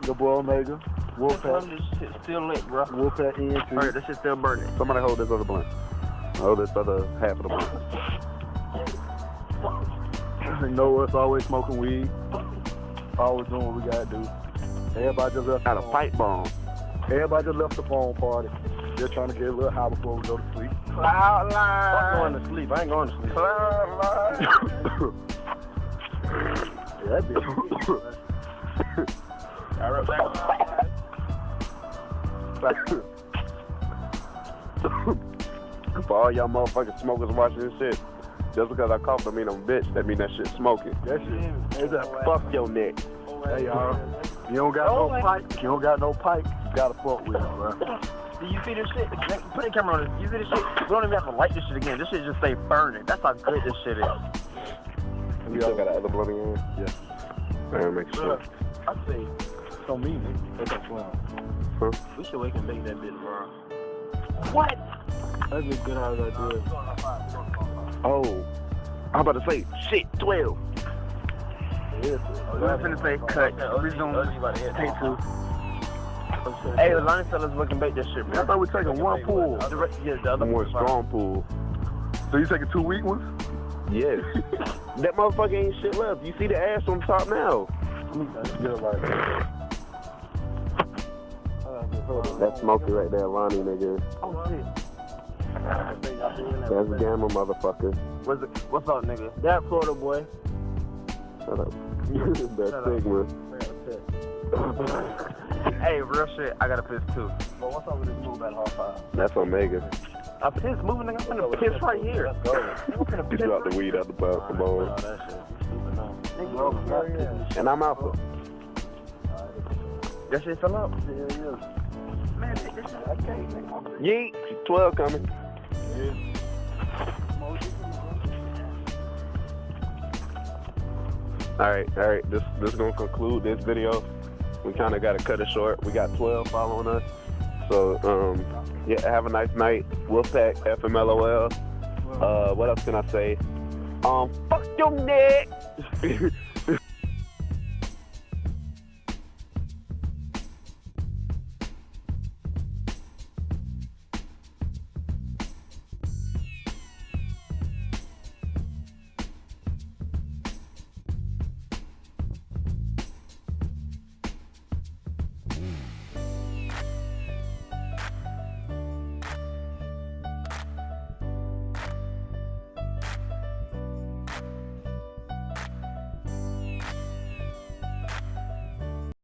Your boy Omega. Wolfpack. This shit still lit, bro. Wolfpack ENT. Alright, this shit still burning. Somebody hold this other blunt. Hold this other half of the blunt. You know us, always smoking weed. Always doing what we gotta do. Everybody just left. Got a pipe bomb. Everybody just left the phone party. Just trying to get a little high before we go to sleep. Cloud line. I'm going to sleep. I ain't going to sleep. Cloud line. Yeah, that bitch. Alright, For all y'all motherfucking smokers watching this shit, just because I cough don't mean I'm a bitch, that mean that shit smoking. That shit. It's a fuck your neck. Hey, y'all. You don't got no pipe. You don't got no pipe. You gotta fuck with it, bro. Do you see this shit? Put the camera on this. You see this shit? We don't even have to light this shit again. This shit just stay burning. That's how good this shit is. You still got that other blunt in here? Yeah. Man, make sure. I see. So me, nigga. That's a clown. Huh? We should wake and bake that bitch, bro. What? That's a good idea. Oh, I'm about to say, shit, 12. Yeah, We're finna say cut. Resume. Take two. Hey, the line fellas wake and bake that shit, I bro. thought we taking one pool. Yeah, the other One strong pool. So you taking 2 weak ones? Yes. That motherfucker ain't shit left. You see the ass on top now. That's Smokey right there, Lonnie, nigga. Oh, shit. That's Gamma, motherfucker. What's up, nigga? That Florida boy. Shut up. That's Sigma. Hey, real shit, I got a piss too. But what's up with this move at half 5? That's Omega. A piss moving, nigga. I'm finna piss right here. Let's go. You dropped the weed out the bowl. Oh, that shit. You stupid now. And I'm Alpha. That shit fell out. Yeah. Man, take this shit. I can't, nigga. Yeet. 12 coming. Yeah. Alright. This is gonna conclude this video. We kinda gotta cut it short. We got 12 following us. So yeah, have a nice night. Wolfpack, FMLOL. What else can I say? Fuck your neck.